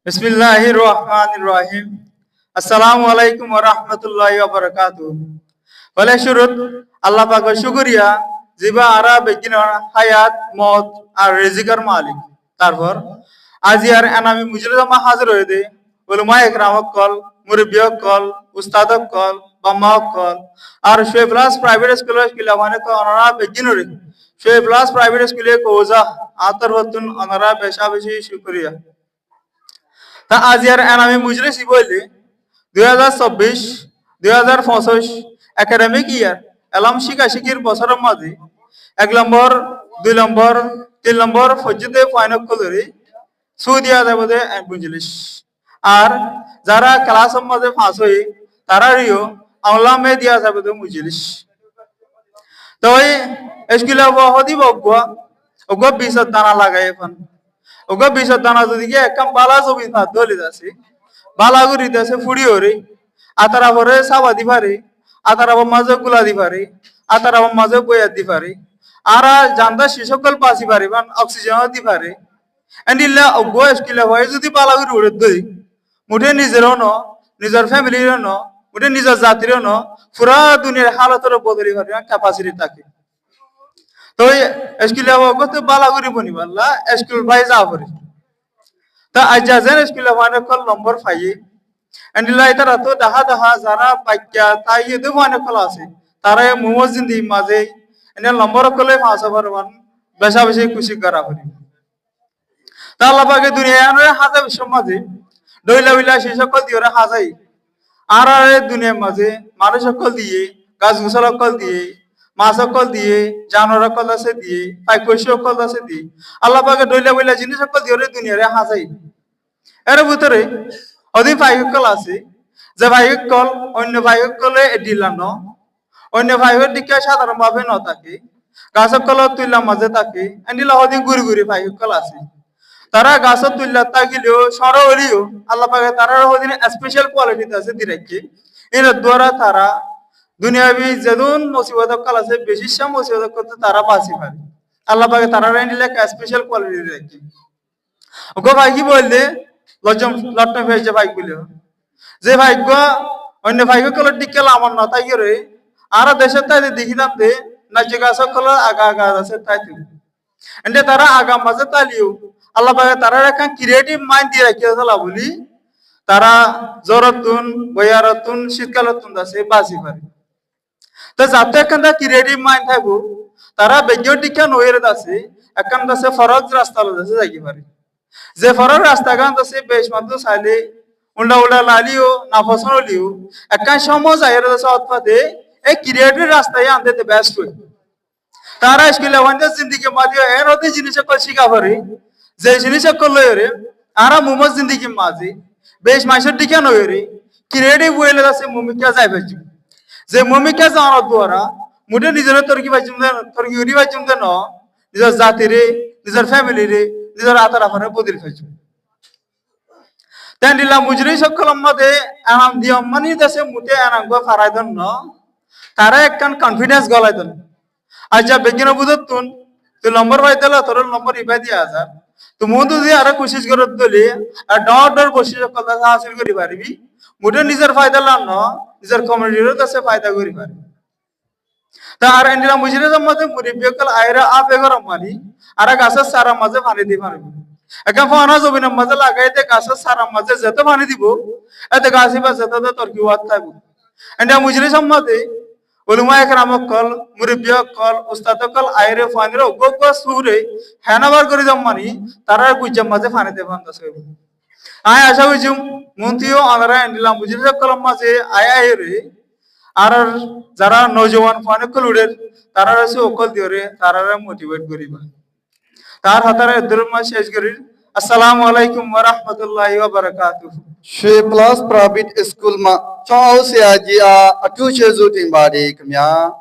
Bismillahirrahmanirrahim. Assalamualaikum warahmatullahi wabarakatuh. Wala shurut Allah পাকের শুকরিয়া জিবা আরা বেগিনার হায়াত মত আর রিজিকের মালিক। তারপর আজিয়ার এনামি মুজরিমা হাজির হয়ে দে উলামা ইকরামক কল মুরব্বিয়ক কল উস্তাদক কল বাম্মাক কল আর শোয়ে প্লাস প্রাইভেট স্কুলের কিলামানে কো অনারা বেগিনরে শোয়ে প্লাস প্রাইভেট স্কুলে কোজা আতর হতুন অনারা বেশা বেশি শুকরিয়া। তা আজিয়ার এনামি মুজরিসি বললে 2024-2025 একাডেমিক ইয়ার এলাম শিক্ষাশিক্ষির বছরের মাঝে 1 নম্বর 2 নম্বর 3 নম্বর পর্যন্ত ফাইনাল করে সৌদি আরবে বুঝলিস আর যারা ক্লাসের মাঝে পাস হয়ে তারা রিও আওলামে দিয়া যাবে তো বুঝলিস তো এই স্কুলে হদি বগবা ওগো 20 দানা লাগাই এখন ওগো 20 দানা যদি গিয়ে একদম বালা জমি না দলি আছে বালা গুরি দেশে ফুড়ি ওরে আতারা ভরে সাবা দি পারে আতারা মাঝে গুলা দি পারে আতারা মাঝে বইয়া দি পারে আর জানদা শিশকল পাসি পারে বান অক্সিজেন দি পারে এন্ডিলা ওগো স্কিলে হয় যদি বালা গুরি উড়ে দই মুঠে নিজেরও ন নিজের ফ্যামিলিরও ন মুঠে নিজের জাতিরও ন পুরা দুনিয়ার হালতের বদলি পারে ক্যাপাসিটি থাকে তো স্কুলে ওগো তো বালা গুরি বনি বাল্লা স্কুল ভাই যা পারে তা আজ যেন স্কুলে মানে কল নম্বর পাইয়ে এন্ডিলা ইতারা তো দাহা দাহা যারা পাইকা তাই এতে মানে কল আছে তারা মোমোজ জিন্দি মাঝে এনে নম্বর কলে পাঁচ পারবান বেশা বেশি খুশি করা পারি তা আল্লাহ পাকে দুনিয়া হাজার বিশ্ব মাঝে দইলা বিলা সেই সকল দিয়ে ওরা হাজাই আর দুনিয়ার মাঝে মানুষ সকল দিয়ে গাছ গুছাল সকল দিয়ে মাছ সকল দিয়ে জানোয়ার সকল আছে দিয়ে পাইকৈশি সকল আছে দিয়ে আল্লাহ পাকে দইলা বিলা জিনিস সকল দিয়ে দুনিয়ারে হাজাই এর ভিতরে অধিক ভাইকল আছে যে ভাইকল অন্য ভাইকলে দিলাম অন্য ভাইকের দিকে সাধারণভাবে ন থাকে গাছের কলত তুললাম মাঝে থাকে এন্ডিলা অধিক ঘুরি ঘুরি ভাইকল আছে তারা গাছের তুললা তাকিলেও সর হলেও আল্লাহ পাকে তারা অধীনে স্পেশাল কোয়ালিটিতে আছে দিরাকি এর দ্বারা তারা দুনিয়াবি যেদুন মুসিবত কাল আছে বেশি সব মুসিবত করতে তারা বাঁচি পারে আল্লাহ পাকে তারা এন্ডিলা স্পেশাল কোয়ালিটি দিরাকি ওকে ভাই কি বললে লজ্জম লট্টম হয়েছে ভাই গুলো যে ভাগ্য অন্য ভাগ্য কলর দিকে আমার না তাই রে আর দেশের তাই দেখি দাঁতে না যে গাছ কলর আগা আগা আছে তাই তুমি এন্ডে তারা আগা মাঝে তালিও আল্লাহ পাকে তারা একটা ক্রিয়েটিভ মাইন্ড দিয়ে রাখিয়ে চলা বলি তারা জ্বরতুন বয়ারতুন শীতকালতুন আছে বাঁচি পারে তো যাতে একখান ক্রিয়েটিভ মাইন্ড থাকবো তারা বেজ্ঞ টিকা নয়ের আছে একখান আছে ফরজ রাস্তা আছে যাইতে পারে যে ফরজ রাস্তা গান আছে বেশ মাত্র চাইলে উল্টা উল্টা লালিও না ফসল হলিও একটা সময় যাইয়ের আছে অৎপাতে এই ক্রিয়েটিভ রাস্তায় আনতে ব্যস্ত হই তারা স্কুলে আমাদের জিন্দিগি মাঝে এর অতি জিনিস শিখা পারে যে জিনিস লই রে আর মোমোজ জিন্দিগি মাঝে বেশ মাসের টিকা নয় রে ক্রিয়েটিভ ওয়েলে আছে মুমিকা যাই পাইছি যে মুমিকা যাওয়ার দ্বারা মুঠে নিজের তর্কি পাইছি তর্কি উড়ি পাইছি ন নিজের জাতিরে নিজের ফ্যামিলিরে নিজের আতার আফারে বদল পাইছি তেন দিলা মুজরি সকল মধ্যে আনাম দিয়ম মানি দেশে মুটে আনাঙ্গ ফারাই দন ন তারা একখান কনফিডেন্স গলাই দন আচ্ছা বেগিন বুঝতুন তুই নম্বর পাই দিলা তোর নম্বর ইবাই দিয়া যা তো মধু দিয়ে আরো কোশিশ করত দলি আর ডর ডর বসে সকল হাসিল করি পারবি মুটে নিজের ফায়দা লান ন নিজের কমিউনিটিরও কাছে ফায়দা করি পারবি তা আর এন্ডিলা মুজরির মধ্যে মুরিবিয়কল আয়রা আপে গরম মানি আর গাছের সারা মাঝে পানি দিয়ে পারবি এখন ফানা জমিনের মাঝে লাগাইতে গাছের সারা মাঝে যেত পানি দিব এতে গাছি বা যেত তোর কি ওয়াত থাকবো এন্ডিলা মুজরির মধ্যে উলুমা একরামক কল মুরিবিয়ক কল উস্তাদ কল আয়রে ফানির গগ সুরে হ্যানাবার করে জম্মানি তারা গুজ্জাম মাঝে পানি দিয়ে বান্ধা সইব আয় আশা করছি মন্ত্রীও আনারা এন্ডিলা মুজরির কলম মাঝে আয় আয়রে আর যারা নৌজওয়ান ফানিকল উড়ে তারা আছে অকল দিওরে তারা মোটিভেট করিবা তার হাতারে দুরমা শেষ করি আসসালামু আলাইকুম ওয়া রাহমাতুল্লাহি ওয়া বারাকাতুহু Shwe Plus Private School ma chao se aji a atu che zu ting ba de kmya